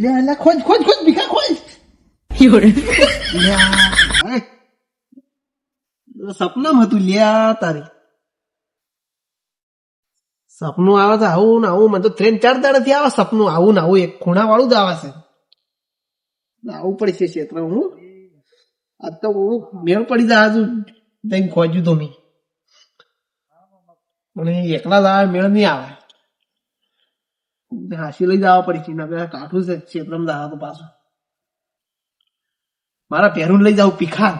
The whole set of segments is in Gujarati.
લે ખોજ ભીખા ખોજ સપનામાં હતું લ્યા તારી સપનું આવે છે આવું ને આવું મને તો 3-4 દાડાથી આવે સપનું આવું ને આવું એક ખૂણા વાળું જ આવે છે આવું પડશે ક્ષેત્ર હું આજ તો હું મેળ પડી જાય હજુ જઈને ખોજ્યું તો મેં મને એકલા જ આવે મેળ નહીં આવે હાસી લઈ જવા પડી છે કાઠું છે ક્ષેત્રમાં જવા તો પાછું મારા પહેરું લઈ જાવ પીખાન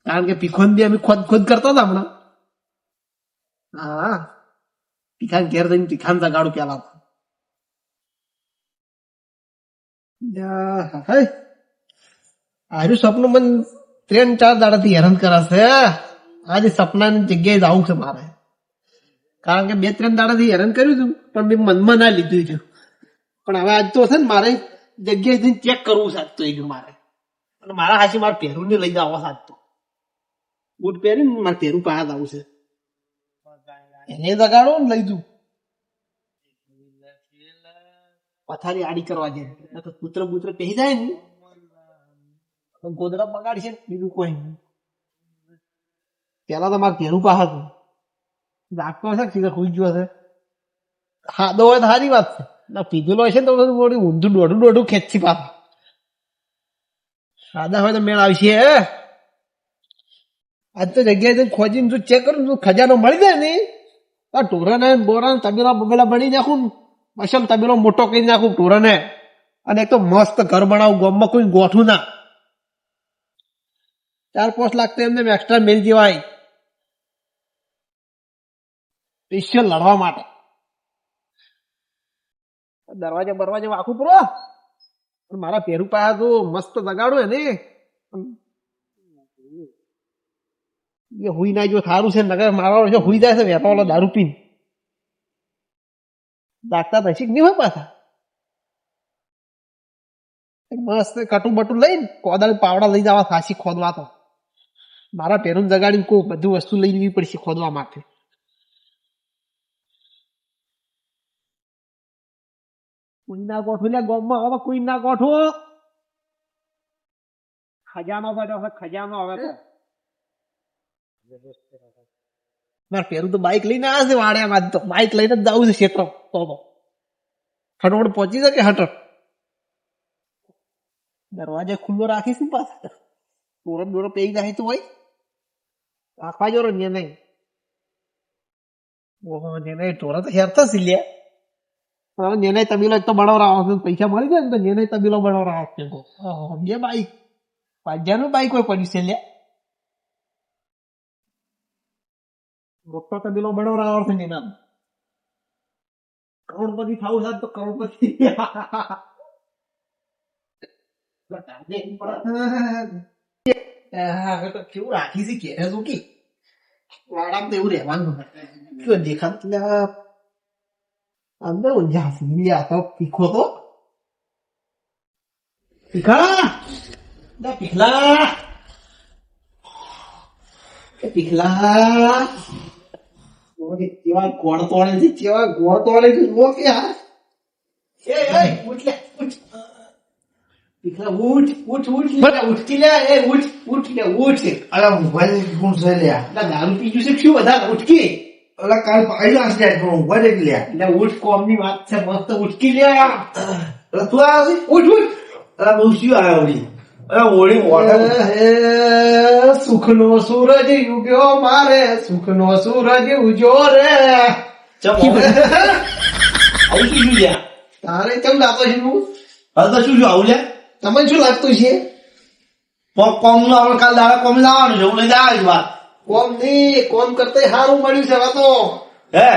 કારણ કે પીખોન બી અમે ખોદ કરતા હતા હમણાં હા પીખાન ઘેર જઈને પીખાન જગાડું પેલા આર્યું સપનું મને 3-4 દાડાથી હેરાન કરાશે આજે સપનાની જગ્યાએ જવું છે મારે કારણ કે 2-3 દાડાથી હેરાન કર્યું હતું પણ મેં મનમાં ના લીધું છે પણ હવે આજ તો છે ને મારે જગ્યાએ જઈને ચેક કરવું સાચતું એ મારે અને મારા હાથી મારે પહેરું ને લઈ જવા સાચતું બૂટ પહેરીને મારે પહેરું પાસે આવું છે એને જગાડો ને લઈ જઉં પથારી આડી કરવા જાય તો કૂતરો પહેરી જાય ને ગોદડા બગાડી છે બીજું કોઈ નહીં પેલા તો મારે પહેરું પાસે હતું જાગતો હશે સીધા ખુશ ગયો હશે ખાધો હોય તો સારી વાત છે ના પીધેલો હશે ને તો ઊંધું દોઢું ખેંચી પાછા સાદા હોય તો મેળ આવશે આજ તો જગ્યાએ જઈને ખોજીને તું ચેક કરું તું ખજાનો મળી જાય ને આ ઢોરાને બોરાને તબેલા બબેલા બની નાખું અસલ તબેલો મોટો કરી નાખું ઢોરાને અને એક તો મસ્ત ઘર બનાવું ગામમાં કોઈ ગોઠું ના 4-5 લાખ તો એમને એક્સ્ટ્રા મેલ જેવાય સ્પેશિયલ લડવા માટે દરવાજા બરવાજા વાખું પૂરો મારા પહેરું પાયા તો મસ્ત લગાડું ને એ હુઈ ના જો સારું છે નગર મારા હુઈ જાય છે વેપાર વાળો દારૂ પીને દાખતા પછી નહીં હોય પાછા મસ્ત કટું બટું લઈને કોદાળ પાવડા લઈ જવા સાચી ખોદવા તો મારા પહેરું જગાડીને કોઈ બધું વસ્તુ લઈ લેવી પડશે ખોદવા માટે કોઈ ના ગોઠવું લે ગામમાં હવે કોઈ ના ગોઠવો ખજાનો બધો ખજાનો હવે તો મારે પહેરું તો બાઈક લઈને આવે છે વાડિયામાં તો બાઈક લઈને જ જવું છે ક્ષેત્ર તો ફટોફટ પહોંચી શકે હટટ દરવાજો ખુલ્લો રાખીશ ને પાછા દોરો પેઈ જાય તો હોય રાખવા જોરો ને નહીં ઓહો ને ઢોરા તો હેરતા જ લ્યા નેને તબીલો એક તો બનાવરા પૈસા મળી જાય ને તો નેને તબીલો બનાવરા બે બાઈક 5,000 બાઈક હોય પડ્યું છે લ્યા મોટો તબીલો બનાવરા આવશે નેના કરોડપતિ થાવું સાહેબ તો કરોડપતિ કેવું રાખી છે કે શું કે વાળા તો એવું રહેવાનું દેખાત અંદર ઊંઝા લ્યા તો પીખો તો પીખા પીખલા પીખલા કેવા ગોળ તોડે છે કેવા ગોળ તોડે છે લો કે હા ઉઠ લે ઉઠ પીખલા ઉઠ કે લે એ ઉઠ લે ઉઠ અરે મોબાઈલ ગુણ છે લ્યા દારૂ પીજું છે શું વધારે ઉઠકી ઓલા કાલ પાડ્યો હશે ઉભા રહી લ્યા એટલે ઉઠ કોમ ની વાત છે મસ્ત ઉઠકી લ્યા તું આવે ઉઠ અરે બહુ શું આવ્યો અરે ઓળી વોટર સુખનો સૂરજ ઉગ્યો મારે સુખનો સૂરજ ઉગ્યો રે આવું શું લ્યા તારે કેમ લાગતો છે હું હવે તો શું આવું લ્યા તમને શું લાગતું છે કોમ નું આપણે કાલ દાડા કોમ લાવવાનું છે હું લઈ જાય વાત કોમ ની કોમ કરતા સારું મળ્યું છે હવે તો હે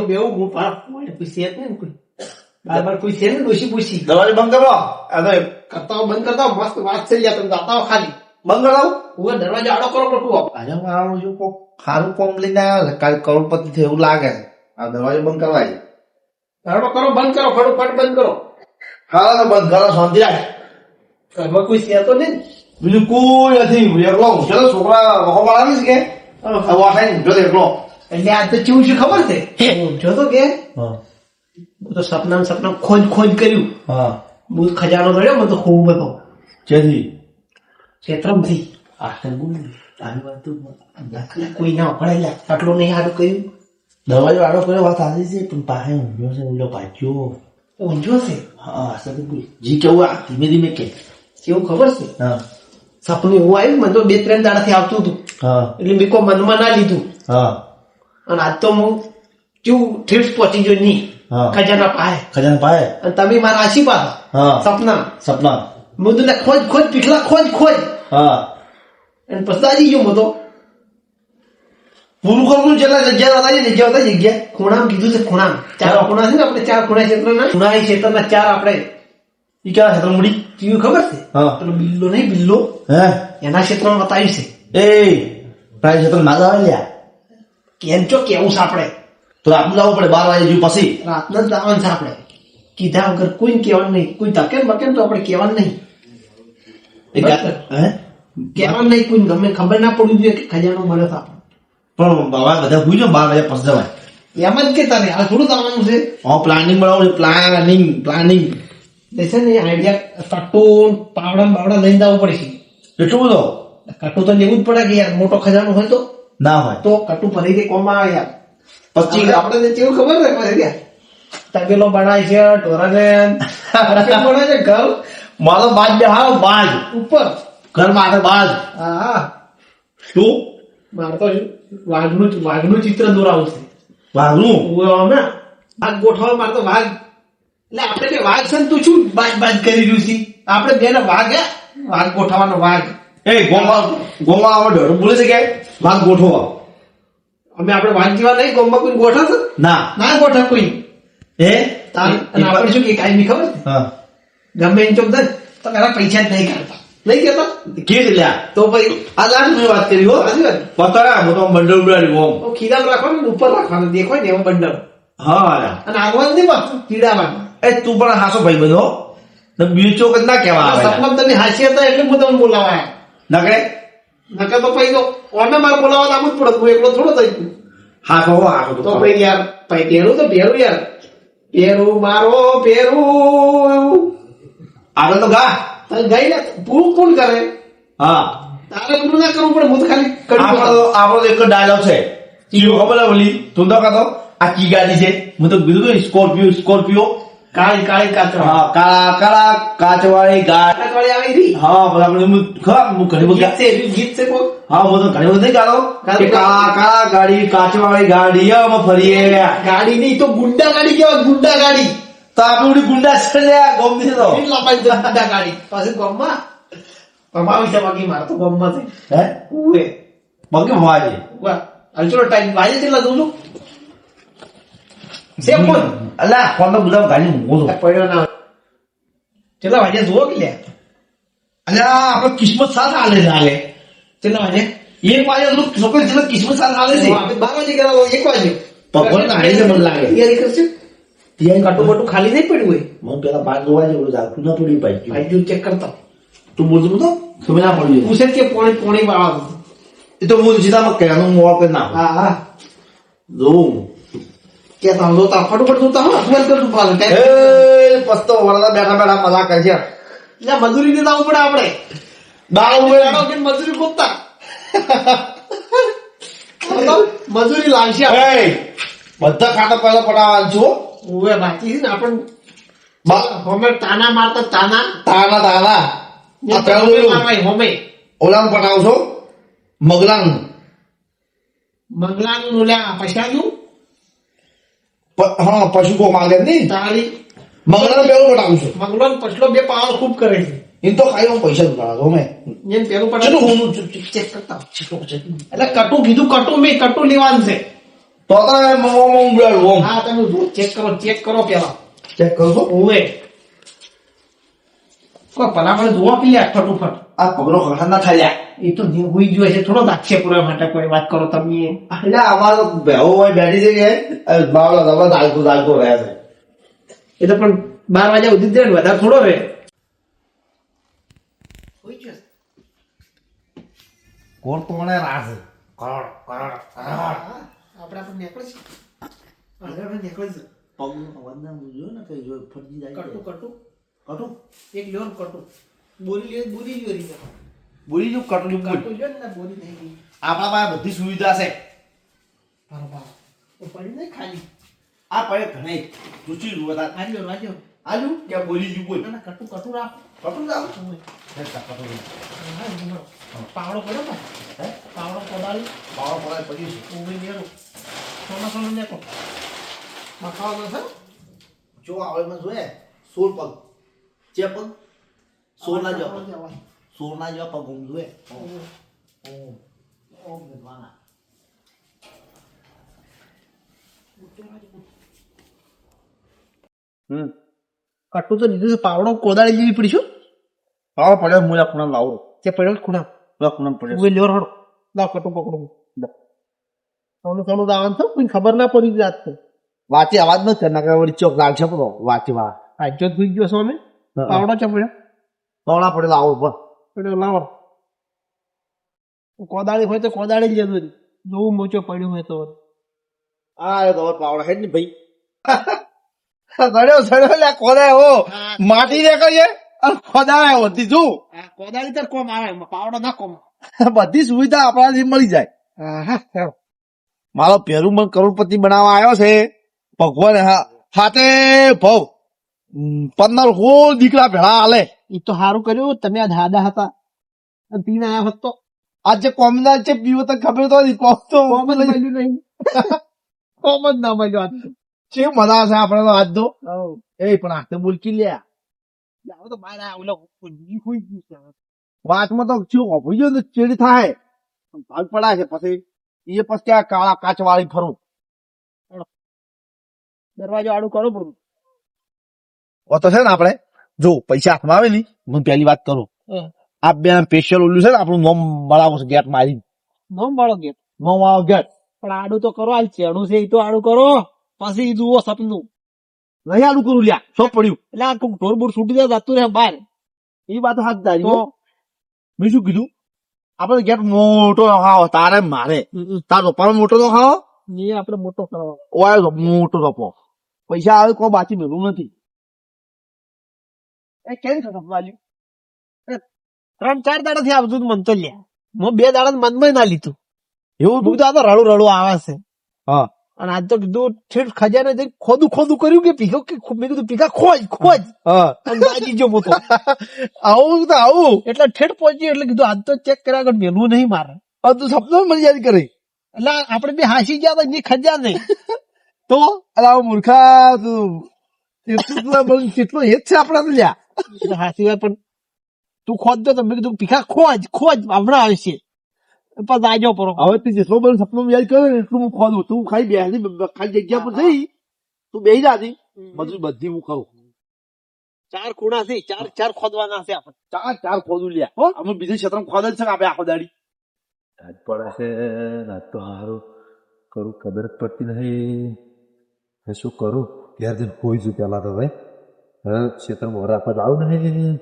બેવું હું પૂછી ને કોઈ બરાબર પૂછી ને ડોશી પૂછી દરવાજો બંધ કરો હવે કરતા બંધ કરતા મસ્ત વાત થઈ ગયા તમે જાતા ખાલી બંધ કરાવું હું દરવાજો આડો કરો પડતું આજે મારું જો કોક સારું કોમ લઈને આવ્યો કાલ કરોડપતિ થયું એવું લાગે છે આ દરવાજો બંધ કરવાય દરવાજો કરો બંધ કરો ફટોફટ બંધ કરો હા તો બંધ કરો શાંતિ રાખ ઘરમાં કોઈ છે તો નહીં બીજું કોઈ નથી એકલો ચલો છોકરા વખો પાડવાની છે કે વાઠાઈ ઊંઝો એકલો એટલે આ તો કેવું છે ખબર છે ઊંઝો તો કે હું તો સપના ખોજ કર્યું. હા હું ખજાનો રહ્યો મને તો ખૂબ હતો જેથી ક્ષેત્રમથી. આ આવી વાત તો કોઈ ના ભણેલા આટલું નહીં સારું કર્યું. દરવાજો આડો કર્યો વાત સાચી છે પણ પાસે ઊંઘ્યો છે ઓલો પાછો. ઊંઝો છે. હા સર જી કેવું આ ધીમે ધીમે કે કેવું ખબર છે હા સપનું એવું આવ્યું મને તો 2-3 દાડાથી આવતું હતું હા એટલે મેં કોઈ મનમાં ના લીધું. હા અને આજ તો હું કેવું ઠેઠ પહોંચી ગયો નહીં હા ખજાના પાસે. ખજાના પાય અને તમે મારા આશીર્વાદ હા સપના સપના હું તો ખોજ પીઠલા ખોજ હા અને પછી દાજી ગયો હું તો પૂરું કરવું જેટલા જગ્યા જગ્યા ખૂણામ કીધું છે ખૂણામ 4 ખૂણા છે ને આપણે 4 ખૂણા ક્ષેત્રના ખૂણા ક્ષેત્રના 4 આપણે ઈ કેવા ક્ષેત્ર મૂડી કેવું ખબર છે હા પેલો બિલ્લો નહીં બિલ્લો હે એના ક્ષેત્રમાં બતાવ્યું છે. એ પ્રાય ક્ષેત્ર ના આવે લ્યા કેમ ચો કેવું છે આપણે તો આપનું જવું પડે 12 વાગે જેવું પછી રાતના જ જવાનું છે આપણે કીધા વગર કોઈને કહેવાનું નહીં કોઈ ધકેન બકેન તો આપણે કહેવાનું નહીં એ બરાબર. હે કહેવાનું નહીં કોઈ ગમે ખબર ના પડવી જોઈએ કે ખજાનો મળ્યો છે આપણે પણ બાબા બધા ભૂઈ જાઓ 12 વાગે પછી જવાય એમ જ કે તારે આ થોડું જવાનું છે પ્લાનિંગ બનાવવું છે પ્લાનિંગ છે ને આઈડિયા કટ્ટુ પાવડા બાવડા લઈને જવું પડે છે. એટલું બધો કટ્ટુ તો લેવું જ પડે કે યાર મોટો ખજાનો હોય ના હોય તો કટ્ટુ ભરી દે કોમાં આવે યાર. પછી આપણે કેવું ખબર ને પછી યાર તબેલો બનાય છે ઢોરાને બનાય છે ઘર મારો બાજ બે હાવ બાજ ઉપર ઘર માટે બાજ હા શું મારે તો વાઘનું ચિત્ર દોરાવું છે. વાઘનું ને વાઘ ગોઠવા મારે તો વાઘ એટલે આપણે બે વાઘ છે ને તું શું બાજ કરી રહ્યું છે આપણે બે ને વાઘ હે વાઘ ગોઠવાનો વાઘ. એ ગોમાં આવે ઢોર બોલે છે કે વાઘ ગોઠવો અમે આપણે વાઘ જેવા નહીં ગોમમાં કોઈ ગોઠા છે ના ગોઠા કોઈ હે અને આપણે શું કે કાયમી ખબર છે હા ગમે એમ ચોક જાય તો પેલા પૈસા જ નહીં કાઢતા નહીં કેતા કે લ્યા તો ભાઈ આ લાખ મેં વાત કરી હો સાચી વાત. પતરા હું તો બંડલ ઉડાડી ઓમ તો ખીરામ રાખવાનું ને ઉપર રાખવાનું દેખાય ને એમાં બંડલ હા અને આગવાનું નહીં પાછું કીડાવાનું. એ તું પણ હાસો ભાઈ બનો ને બીજો ચોક જ ના કેવા આવે સપનામાં તમે હાસી હતા એટલે હું તમને બોલાવાયા નકરે નકર તો પછી તો ઓને મારે બોલાવવા આવવું જ પડે હું એકલો થોડો થઈ ગયો હાસો તો ભાઈ યાર ભાઈ પહેરું તો પહેરું યાર પહેરું મારો પહેરું આગળ તો ગા ગઈ ને પૂરું કોણ કરે હા તારે પૂરું ના કરવું પડે હું તો ખાલી આપણો એક ડાયલોગ છે ચીયો ખબર બોલી તું તો કાતો આ કી ગાડી છે હું તો કીધું તો સ્કોર્પિયો કાળી કાચવા હા કાળા કાચવાળી ગાડી કાચવાળી આવી રહી હા બરાબર હું ઘણી બધી ગીત છે કોઈ હા હું તો ઘણી બધી ગાડો કે કાળા ગાડી કાચવાળી ગાડી અમે ફરીએ ગાડી નહીં તો ગુંડા ગાડી કેવાય ગુંડા ગાડી તો આપણે ગુંડા છે લે ગોમતી તો લપાઈ દે ગુંડા ગાડી પાછી ગોમમાં કમાવી છે બાકી મારે તો ગોમમાં છે હે ઉએ બાકી વાજે વાહ અલ્ચો ટાઈમ વાજે કેટલા દઉં છું છે કોણ અલા કોણ તો બધા ગાડી મૂકો છો પડ્યો ના કેટલા વાગે જુઓ કે લે અલ્યા આપણે કિસ્મત સાથે આલે છે આલે કેટલા વાગે 1 વાગે તો છોકરી જેટલો કિસ્મત સાથે આલે છે આપણે 12 વાગે કરાવો 1 વાગે ભગવાન નાડે છે મને લાગે તૈયારી કરશે ત્યાં કાટું બાટું ખાલી નહીં પડ્યું હોય મને પેલા 5 વાગે બોલું જાગતું ના પડી પાઈ ભાઈ ચેક કરતા તું બોલતું તો ખબર ના પડી પૂછે કે પોણી વાળા એ તો હું સીધા કહેવાનું મોળ કરી નાખું હા જોઉં કે તમે જોતા ફટફટ જોતા હો અખબાર કરતું પાલ એ પસ્તો વળતા બેઠા મજા કરે છે એટલે મજૂરી ને લાવવું પડે આપણે દાડો કે મજૂરી ગોતતા મજૂરી લાવશે એ બધા ખાતા પહેલા પડાવવાનું છું ઓવે બાકી છે ને આપણે હોમે તાના મારતા તાના તાના આ પેલું મારવાય હોમે ઓલામ પટાવ છો મગલામ મંગલાનું ઓલા પૈસાનું હા પશુ કો માંગે નહીં તાળી મગલામ પેલું પટાવું છું મંગલોન પછલો બે પાવર ખૂબ કરે છે એ તો ખાઈ પૈસા ઉડાડો મેં એમ પેલું ચલો પણ હું ચેક કરતા એટલે કટું કીધું કટું લેવાનું છે તો ઉડાડું હા તમે ચેક કરો પેલા ચેક કરો છો ઓવે કોઈ ભલામણ જોવા પી ફટોફટ આ પગલો ખખા ના થાય એ તો હોઈ ગયો છે થોડો દાક્ષે પૂરવા માટે કોઈ વાત કરો તમે એટલે અમારો બેહો હોય બેઠી છે કે બાવળા દવા દાલતો રહે છે એ તો પણ 12 વાગ્યા સુધી જ વધારે થોડો રહે કોણ કોણે રાસે આપણે નીકળે છે પગનો અવાજ ના જોયો ને કઈ જો ફરજી જાય કટુ કટુ કટું એક લ્યો કટુ બોલી લ્યો બોલી લ્યો રીને બોલી જો કટું બોલ કટુ લ્યો ને બોલી નહીં આપણા પાસે બધી સુવિધા છે બરાબર તો પડી નહીં ખાલી આ પડે ઘણે રૂચી રૂવતા આલ્યો રાજો આજુ ત્યાં બોલી જો બોલ ના કટુ કટુ રાખ કટું જાવ પાવડો પડ્યો ને હે પાવડો કોદાળી પાવડો પડાય પડ્યું છે ઉભી લેરો સોના સોના લેતો મખાવાનો છે જો આવે મને જોઈએ 16 પગ ચે પગ 16 જો સોના જેવા પગ હું જોઈએ ઓ ભગવાના કટુ તો લીધું છે પાવડો કોદાળી જેવી પડી છું પાવડો પડ્યો મુલા ખૂણા લાવો તે પડ્યો ખૂણા મુલા ખૂણા પડ્યો ઉભી લેરો હડો લાવ કટુ પકડું સોનું સોનું દાવાનું તો કોઈ ખબર ના પડી જાત તો વાંચે અવાજ ન કર નાખે વળી ચોક લાગશે પડો વાંચે વા આજો થઈ ગયો સોને પાવડો ચપડ્યો પાવડા પડેલા આવો બસ પડ્યો લાવો કોદાળી હોય તો કોદાળી જ લેજો જોવું મોચો પડ્યો હોય તો આ તો પાવડા હે ને ભાઈ સડ્યો લે કોદાય હો માટી ને કરીએ અને ખોદાય બધી જો કોદાળી તો કોમ આવે પાવડો ના કોમ બધી સુવિધા આપણાથી મળી જાય હા મારો પેરું મન કરોડપતિ બનાવવા આવ્યો છે ભગવાન હાથે ભવ 15 હોળ દીકરા ભેળા હાલે એ તો સારું કર્યું તમે આ દાદા હતા અને પીને આયા હોત તો આજે કોમના છે પીવો તો ખબર તો નહીં કોમ તો કોમ જ મળ્યું નહીં કોમ જ ના મળ્યો આજ છે મજા છે આપણે તો આજ તો હવ એ પણ હાથે બોલકી લે હવે તો બહાર આ ઓલો ઈ હોઈ ગયું છે વાતમાં તો શું હોઈ ગયો ને ચેડી થાય ભાગ પડા છે પછી એ પછી ત્યાં કાળા કાચ વાળી ફરું દરવાજો આડું કરો પડું ઓ તો છે ને આપણે જો પૈસા હાથમાં આવે ને હું પહેલી વાત કરું આ બે સ્પેશિયલ ઓલું છે ને આપણું નોમ બળાવો છે ગેટ મારી નોમ વાળો ગેટ નોમ વાળો ગેટ પણ આડું તો કરો હાલ ચેડું છે એ તો આડું કરો પછી જુઓ સપનું નહીં આડું કરું લ્યા શું પડ્યું એટલે આ કોક ઢોર બોર છૂટી જાય જતું રહે બહાર એ વાત હાથ દારી તો મેં શું કીધું આપણે ગેટ મોટો ખાવો તારે મારે તાર પપ્પાનો મોટો તો ખાવો એ આપડે મોટો કરવાનો ઓય મોટો કપો પૈસા આવે કોઈ બાકી મેળવું નથી એ કેમ છો વાલ્યું 3-4 દાડા થી આવતું મન તો લ્યા હું 2 દાડા મનમાં ના લીધું એવું બધું આ તો રડું રડું આવે છે હા અને આજ તો કીધું ઠેઠ ખજાને જઈ ખોદું કર્યું કે પીખો કે મેં કીધું પીખા ખોજ હા અને બાજી જો મોટો આવું તો આવું એટલે ઠેઠ પહોંચ્યું એટલે કીધું આજ તો ચેક કર્યા આગળ મેલવું નહીં મારે તું સપનું મળી યાદ કરી એટલે આપણે બે હાસી ગયા હતા ની ખજા નહીં તો અલા મૂર્ખા તું કેટલો હેત છે આપડા તો લ્યા એટલે હાસી વાત પણ તું ખોદ દો તો મેં કીધું પીખા ખોજ હમણાં આવશે પછી આજો પરો હવે તું જેટલો બધું સપનું યાદ કરે ને એટલું હું ખોદું તું ખાલી ખાલી જગ્યા પર જઈ તું બેસી જાતી બધી હું કરું 4 ખૂણા છે 4 ખોદવાના છે આપણે ચાર ખોદું લ્યા અમે બીજું ક્ષેત્ર ખોદ જ છે કે આપણે આખો દાડી રાત પડે છે રાત તો સારું કરું ખબર જ પડતી નહીં હવે શું કરું ત્યાર દિન હોઈ છું પેલા તો ભાઈ હવે ક્ષેત્રમાં રાખવા આવું નહીં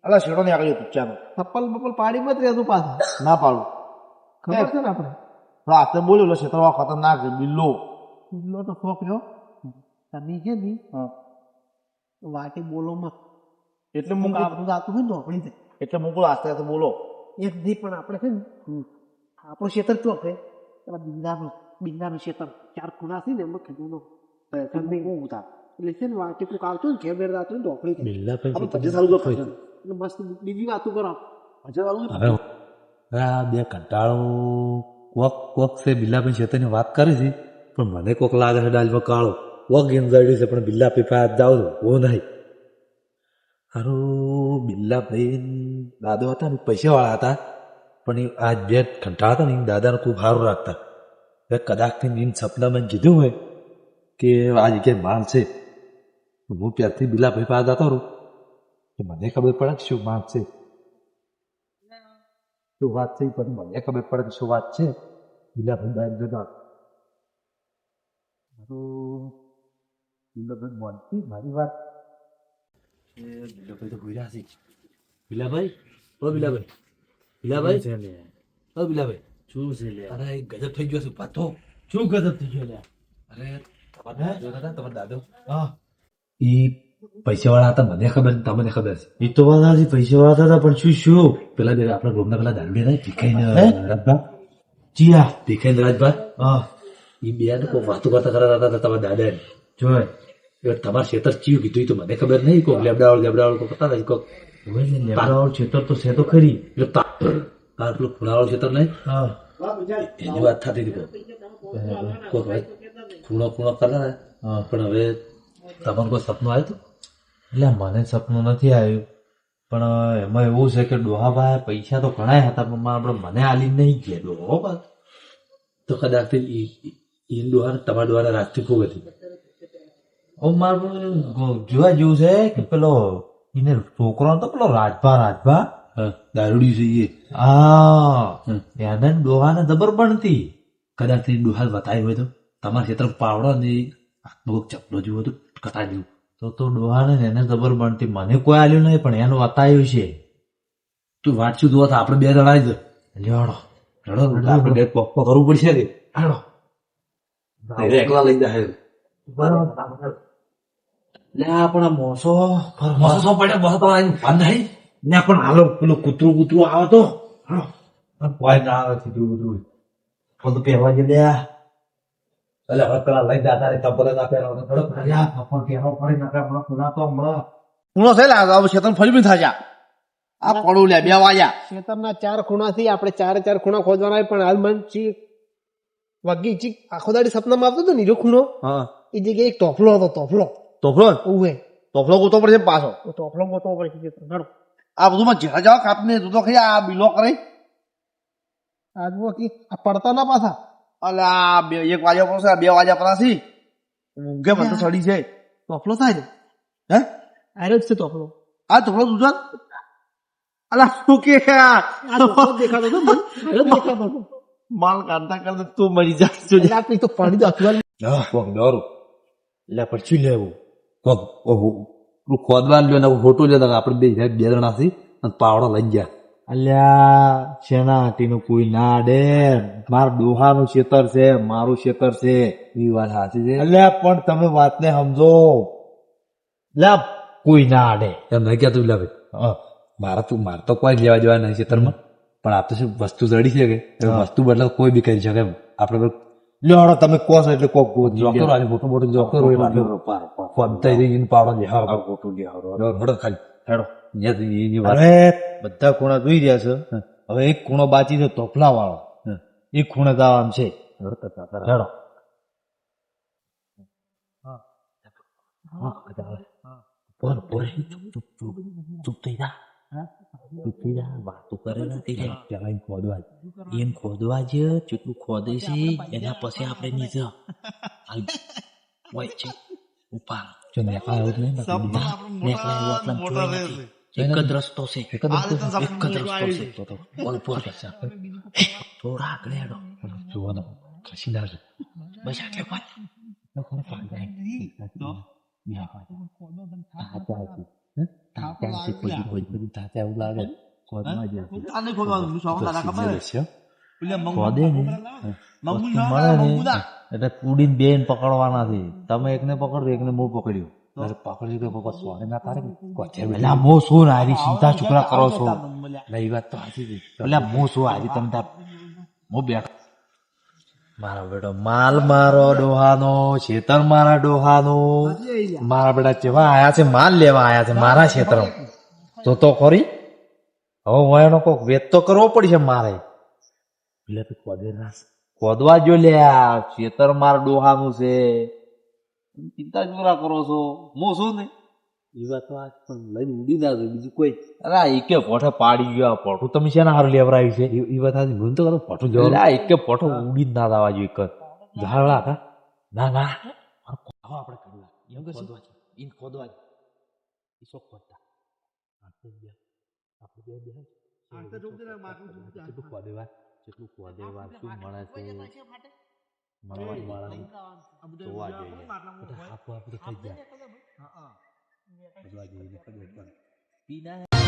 અલા શેડો ને આગળ ચાલો ચપ્પલ બપ્પલ પાડી મત રહેતું પાછા ના પાડું ખબર છે ને આપણે રાતે બોલ્યો ક્ષેત્રમાં ખતરનાક છે બિલ્લો બિલ્લો તો શોખ રહ્યો તમે છે ને વાટી બોલો મત એટલે હું મૂકું આપણું જાતું હોય ને નોકરી છે એટલે મૂકું આસ્તે આસ્તે બોલો એક દી પણ આપણે છે ને આપણું ક્ષેત્ર ચો છે બિંદાનું ક્ષેત્ર 4 ખૂણા છે ને એમાં કીધું તમે હું ઉતાર એટલે છે ને વાટી કોક આવતું ને ઘેર બેર જાતું ને નોકરી છે બિલ્લા આપણે પછી સારું તો એટલે મસ્ત બીજી વાતો કરો પછી સારું હવે આ બે કંટાળો કોક છે બિલ્લાભાઈ ક્ષેત્રની વાત કરી હતી પણ મને કોક લાગે છે ડાલમાં કાળો કોક ગેંજાડ્યું છે પણ બિલ્લા પીપા જાવ ઓ નહીં સારું બિલ્લાભાઈ દાદો હતા ને પૈસા વાળા હતા પણ એ આ બે કંટાળા હતા ને દાદાને ખૂબ સારું રાખતા કદાચથી સપનામાં કીધું હોય કે આ જગ્યાએ માલ છે હું ત્યારથી બિલ્લાભાઈ પાસે જતો રહું તો મને ખબર પડે કે શું માલ છે શું વાત છે પણ મને ખબર પડે કે શું વાત છે બિલ્લાભાઈ બહાર જતા બિલ્લાભાઈ માનતી મારી વાત બિલ્લાભાઈ તો ભૂલ્યા છે બિલ્લાભાઈ ઓ બિલ્લાભાઈ ઓ બિલ્લાભાઈ શું છે લે અરે ગજબ થઈ ગયો છે પાતો શું ગજબ થઈ ગયો લે અરે તમારા દાદો ઈ પૈસા વાળા હતા મને ખબર ને તમને ખબર છે એ તો વાત સાચી પૈસા વાળા હતા પણ શું પેલા બે આપણા રોમના પેલા દારૂડિયા હતા ભીખાઈ રાજભા જીયા ભીખાઈ રાજભા એ બે ને કોઈ વાતો કરતા હતા તમારા દાદા જોય તમારા ખેતર ચીયું કીધું તો મને ખબર નહીં કોઈ લેબડાવાળું કોઈ કરતા હતા કોઈ લેબડાવાળું ખેતર તો છે તો ખરી એટલે તાર પેલું ખૂણાવાળું ખેતર નહીં એની વાત થતી હતી કોઈ ભાઈ ખૂણો કરતા હતા પણ હવે તમારું કોઈ સપનું આવ્યું હતું એટલે મને સપનું નથી આવ્યું પણ એમાં એવું છે કે ડોહાભાઈ પૈસા તો ઘણા હતા પણ આપણે મને આલી નહીં ગયા ડોહો તો કદાચ ઈ ડોહા તમારા દ્વારા રાખતી ખૂબ હતી હવે મારું જોવા જેવું છે કે પેલો એને છોકરો તો પેલો રાજભા દારૂડી છે એ એને ડોહાને જબર બનતી કદાચ ડોહાલ બતાવી હોય તો તમારા ક્ષેત્ર પાવડો ને હાથમાં ચપલો જેવું હતું કટા જેવું તો ડોહાને એને જબર બનતી મને કોઈ આલ્યું નહીં પણ એનું બતાવ્યું છે તું વાંચશું જોવા આપણે બે જણા જ લેવાડો આપણે બે પપ્પો કરવું પડશે કે હાડો એકલા લઈ જાય બરાબર લે પણ મોસો પડે બસ બંધ થઈ ને પણ હાલો પેલું કૂતરું આવે તો કોઈ ના આવે કૂતરું બધું પહેરવા જે લ્યા એટલે હવે પેલા લઈ જતા તપલે ના પહેરવા થોડો પહેરવા પડે ના ખુલા તો હમણાં ખૂણો છે લાગે ક્ષેત્ર ફરી બી થાજા આ પડું લે બે વાગ્યા ખેતરના 4 ખૂણાથી આપણે 4 ખૂણા ખોદવાના પણ હાલ મન ચી વગી ચી આખો દાડી સપનામાં આવતો હતો નીરો ખૂણો એ જગ્યાએ એક ટોપલો હતો તોફલો ઉવે તોફલો ગોતો પડશે પાછો ટોપલો ગોતવો પડે ઘણો આ બધું માં જેડા જવા કાપને તું તો ખાઈ આ બિલો કરે આજુ આ પડતા ના પાછા અલે આ 1 વાગ્યા પર છે 2 વાગ્યા પર છે ઊંઘે મને સડી છે ટોપલો થાય ને હે આરે જ છે ટોપલો આ ટોફલો તું અલા શું કે આ ટોપલો દેખાતો હતો મને દેખાતો હતો માલ કાઢતા તું મરી જાય એટલે આપણે તો પાણી તો અખવાલ કોક દોરું એટલે પછી લેવું કોક ખોદવા લ્યો ને ફોટો લેતા આપણે બે જણા થી પાવડો લઈ ગયા અલ્યા શેના હાટીનું કોઈ ના ડે મારા ડોહાનું ખેતર છે મારું ખેતર છે એ વાત સાચી છે અલ્યા પણ તમે વાતને સમજો લા કોઈ ના આડે એમ નહીં કહેતું લે ભાઈ મારે તો કોઈ લેવા દેવા નહીં ખેતરમાં પણ આ તો શું વસ્તુ જડી છે કે વસ્તુ બદલે કોઈ બી કરી શકે એમ આપણે લ્યો તમે કહો છો એટલે કોક જોકર આજે મોટું જોકર હોય પાવડો દેખાડો મોટું દેખાડો ખાલી હેડો અરે બધા ખૂણા જોઈ રહ્યા છે હવે એક ખૂણો બાકી છે તોફલા વાળો એક ખૂણે જવાનું છે હેડો ચૂપ થઈ જા વાતો કરે નથી પેલા ખોદવા જ જેટલું ખોદે છે એના પછી આપણે નીચે હોય છે ઉપર જો નેકળા એવું નહીં નેકળા એવું આટલા જોઈ નથી એક જ રસ્તો છે એક જ રસ્તો છે તો બોલ પોર કરશે થોડા આગળ હેડો જોવાનો ખસી ના બસ આટલે વાત એટલે કુડીને બેન પકડવાના છે તમે એકને પકડો એકને મો પકડ્યું પકડ્યું તો સ્વાને ના તારે એટલે મો શું હારી ચિંતા ચુકડા કરો છો એ વાત તો સાચી છે એટલે મો શું હારી તમે તાર મો બેઠો મારો બેટો માલ મારો ડોહાનો ખેતર મારા ડોહાનો મારા બેટા જેવા આયા છે માલ લેવા આયા છે મારા ખેતર તો ખરી હવે હું એનો કોઈક વેત તો કરવો પડશે મારે એટલે ખોદવા જો લ્યા ખેતર મારા ડોહાનું છે ચિંતા જોરા કરો છો હું શું ને એ વાત તો આજ પણ લઈને ઉડી ના બીજું કોઈ અરે એકે પોઠે પાડી ગયો પોઠું તમે શેના હારું લેવરાયું છે એ વાત આજે ભૂલ તો કરો પોઠું જવા એકે પોઠો ઉડી જ ના દાવા જોઈએ એક ઝાડવા હતા ના આપણે ખોદવા એ શોખ ખોદતા જેટલું ખોદેવા શું મળે છે મળવાનું જોવા જોઈએ આપો આપણે થઈ જાય